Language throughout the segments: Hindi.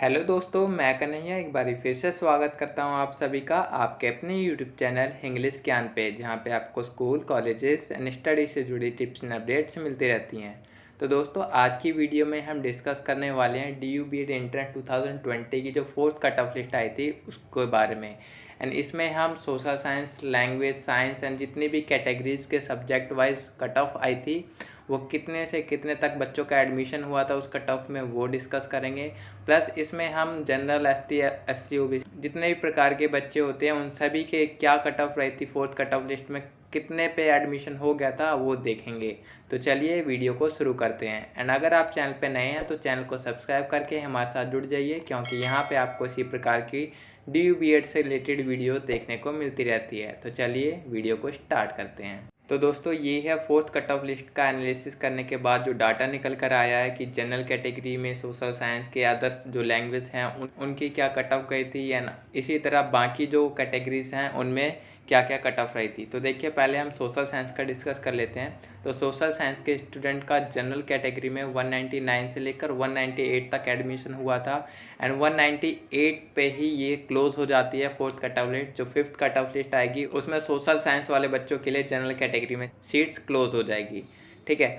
हेलो दोस्तों, मैं कन्हैया एक बारी फिर से स्वागत करता हूं आप सभी का आपके अपने यूट्यूब चैनल इंग्लिश ज्ञान पे, जहां पे आपको स्कूल, कॉलेजेस एंड स्टडी से जुड़ी टिप्स एंड अपडेट्स मिलती रहती हैं। तो दोस्तों, आज की वीडियो में हम डिस्कस करने वाले हैं DU BEd एंट्रेंस 2020 की जो फोर्थ कट ऑफ लिस्ट आई थी उसके बारे में। एंड इसमें हम social science, language science and जितनी भी कैटेगरीज के सब्जेक्ट वाइज कट ऑफ आई थी वो कितने से कितने तक बच्चों का एडमिशन हुआ था उस कट ऑफ में, वो डिस्कस करेंगे। प्लस इसमें हम जनरल, ST, SC, OBC जितने भी प्रकार के बच्चे होते हैं उन सभी के क्या कट ऑफ रही थी फोर्थ कट ऑफ लिस्ट में, कितने पे एडमिशन हो गया था वो देखेंगे। तो चलिए वीडियो को शुरू करते हैं। एंड अगर आप चैनल पे नए हैं तो चैनल को सब्सक्राइब करके हमारे साथ जुड़ जाइए, क्योंकि यहाँ पे आपको इसी प्रकार की DU BEd से रिलेटेड वीडियो देखने को मिलती रहती है। तो चलिए वीडियो को स्टार्ट करते हैं। तो दोस्तों, ये है फोर्थ कट ऑफ लिस्ट का एनालिसिस करने के बाद जो डाटा निकल कर आया है कि जनरल कैटेगरी में सोशल साइंस के अदर्स जो लैंग्वेज हैं उनकी क्या कट ऑफ गई थी, या इसी तरह बाकी जो कैटेगरीज हैं उनमें क्या क्या कट ऑफ रही थी। तो देखिए, पहले हम सोशल साइंस का डिस्कस कर लेते हैं। तो सोशल साइंस के स्टूडेंट का जनरल कैटेगरी में 199 से लेकर 198 तक एडमिशन हुआ था। एंड 198 पे ही ये क्लोज हो जाती है फोर्थ कट ऑफ लिस्ट। जो फिफ्थ कट ऑफ लिस्ट आएगी उसमें सोशल साइंस वाले बच्चों के लिए जनरल कैटेगरी में सीट्स क्लोज हो जाएगी, ठीक है।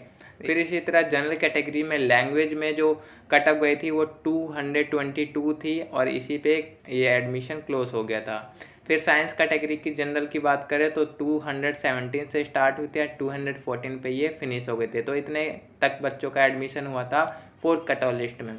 फिर इसी तरह जनरल कैटेगरी में लैंग्वेज में जो कट ऑफ गई थी वो 222 थी और इसी पे ये एडमिशन क्लोज हो गया था। फिर साइंस कैटेगरी की जनरल की बात करें तो 217 से स्टार्ट हुई थी, 214 पे ये फिनिश हो गए थे। तो इतने तक बच्चों का एडमिशन हुआ था फोर्थ कट ऑफ लिस्ट में।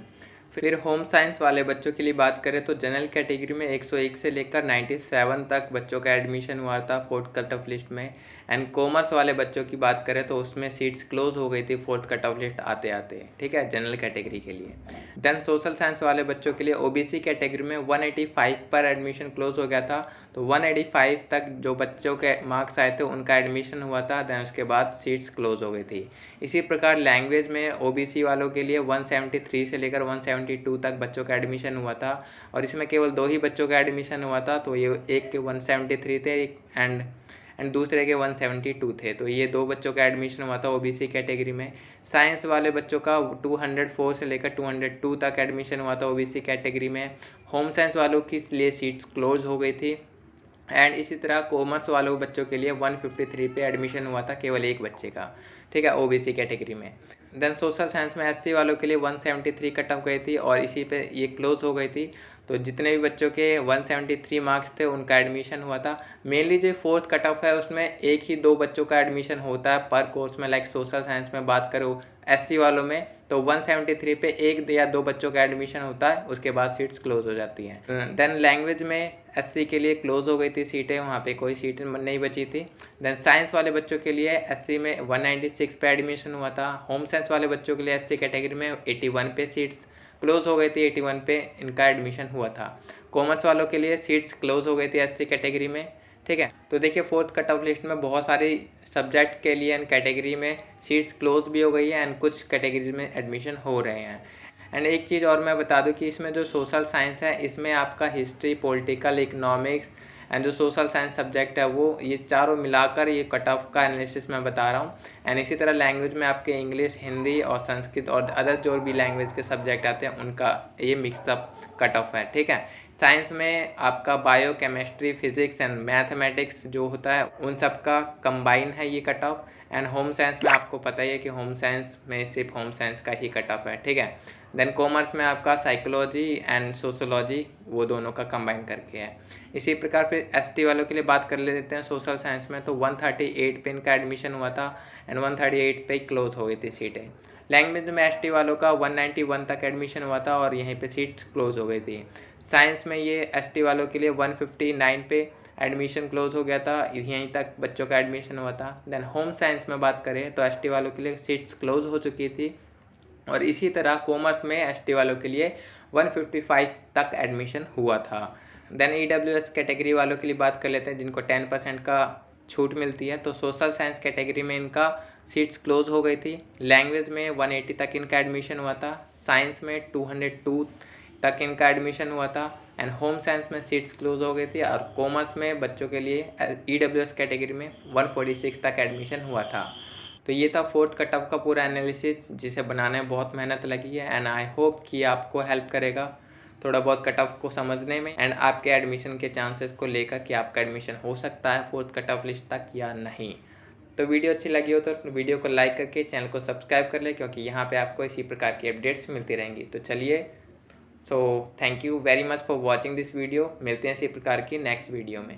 फिर होम साइंस वाले बच्चों के लिए बात करें तो जनरल कैटेगरी में 101 से लेकर 97 तक बच्चों का एडमिशन हुआ था फोर्थ कट ऑफ लिस्ट में। एंड कॉमर्स वाले बच्चों की बात करें तो उसमें सीट्स क्लोज हो गई थी फोर्थ कट ऑफ लिस्ट आते आते, ठीक है, जनरल कैटेगरी के लिए। देन सोशल साइंस वाले बच्चों के लिए OBC कैटेगरी में 185 पर एडमिशन क्लोज हो गया था। तो 185 तक जो बच्चों के मार्क्स आए थे उनका एडमिशन हुआ था। देन उसके बाद सीट्स क्लोज हो गई थी। इसी प्रकार लैंग्वेज में OBC वालों के लिए 173 से लेकर 172 तक बच्चों का एडमिशन हुआ था और इसमें केवल 2 ही बच्चों का एडमिशन हुआ था। तो ये एक के 173 थे एंड दूसरे के 172 थे। तो ये 2 बच्चों का एडमिशन हुआ था OBC कैटेगरी में। साइंस वाले बच्चों का 204 से लेकर 202 तक एडमिशन हुआ था OBC कैटेगरी में। होम साइंस वालों की लिए सीट्स क्लोज हो गई थी। एंड इसी तरह कॉमर्स वालों बच्चों के लिए 153 पे एडमिशन हुआ था केवल एक बच्चे का, ठीक है, OBC कैटेगरी में। देन सोशल साइंस में SC वालों के लिए 173 कट ऑफ गई थी और इसी पे ये क्लोज हो गई थी। तो जितने भी बच्चों के 173 मार्क्स थे उनका एडमिशन हुआ था। मेनली जो फोर्थ कट ऑफ है उसमें 1 ही 2 बच्चों का एडमिशन होता है पर कोर्स में। लाइक सोशल साइंस में बात करो SC वालों में तो 173 पे 1 या 2 बच्चों का एडमिशन होता है, उसके बाद सीट्स क्लोज हो जाती हैं। देन लैंग्वेज में SC के लिए क्लोज हो गई थी सीटें, वहाँ पे कोई सीट नहीं बची थी। देन साइंस वाले बच्चों के लिए SC में 196 पे एडमिशन हुआ था। होम साइंस वाले बच्चों के लिए SC कैटेगरी में 81 पे सीट्स क्लोज हो गई थी, 81 पे इनका एडमिशन हुआ था। कॉमर्स वालों के लिए सीट्स क्लोज हो गई थी SC कैटेगरी में, ठीक है। तो देखिए, फोर्थ कट ऑफ लिस्ट में बहुत सारी सब्जेक्ट के लिए एंड कैटेगरी में सीट्स क्लोज भी हो गई है एंड कुछ कैटेगरी में एडमिशन हो रहे हैं। एंड एक चीज़ और मैं बता दूं कि इसमें जो सोशल साइंस है इसमें आपका हिस्ट्री, पॉलिटिकल, इकोनॉमिक्स एंड जो सोशल साइंस सब्जेक्ट है वो ये चारों मिलाकर ये कट ऑफ का एनालिसिस मैं बता रहा हूँ। एंड इसी तरह लैंग्वेज में आपके इंग्लिश, हिंदी और संस्कृत और अदर जो भी लैंग्वेज के सब्जेक्ट आते हैं उनका ये मिक्सअप कट ऑफ है, ठीक है। साइंस में आपका bio, chemistry, physics and mathematics जो होता है उन सब का कंबाइन है ये cut off. And home science में आपको पता ही है कि होम साइंस में सिर्फ होम साइंस का ही कट ऑफ है, ठीक है। देन कॉमर्स में आपका साइकोलॉजी एंड सोशोलॉजी वो दोनों का कंबाइन करके है। इसी प्रकार फिर ST वालों के लिए बात कर लेते हैं। सोशल साइंस में तो 138 पे इनका एडमिशन हुआ था एंड 138 पे ही क्लोज हो गई थी सीटें। लैंग्वेज में ST वालों का 191 तक एडमिशन हुआ था और यहीं पे सीट्स क्लोज हो गई थी। साइंस में ये ST वालों के लिए 159 पे एडमिशन क्लोज हो गया था, यहीं तक बच्चों का एडमिशन हुआ था। देन होम साइंस में बात करें तो ST वालों के लिए सीट्स क्लोज हो चुकी थी और इसी तरह कॉमर्स में ST वालों के लिए 155 तक एडमिशन हुआ था। देन EWS कैटेगरी वालों के लिए बात कर लेते हैं जिनको 10% का छूट मिलती है। तो सोशल साइंस कैटेगरी में इनका सीट्स क्लोज हो गई थी। लैंग्वेज में 180 तक इनका एडमिशन हुआ था। साइंस में 202 तक इनका एडमिशन हुआ था एंड होम साइंस में सीट्स क्लोज हो गई थी। और कॉमर्स में बच्चों के लिए EWS कैटेगरी में 146 तक एडमिशन हुआ था। तो ये था फोर्थ कट ऑफ का पूरा एनालिसिस, जिसे बनाने में बहुत मेहनत लगी है एंड आई होप कि आपको हेल्प करेगा। थोड़ा बहुत कट ऑफ को समझने में एंड आपके एडमिशन के चांसेस को लेकर कि आपका एडमिशन हो सकता है 4th कट ऑफ लिस्ट तक या नहीं। तो वीडियो अच्छी लगी हो तो वीडियो को लाइक करके चैनल को सब्सक्राइब कर ले, क्योंकि यहाँ पे आपको इसी प्रकार की अपडेट्स मिलती रहेंगी। तो चलिए, so thank you very much for watching this video. मिलते हैं इसी प्रकार की नेक्स्ट वीडियो में।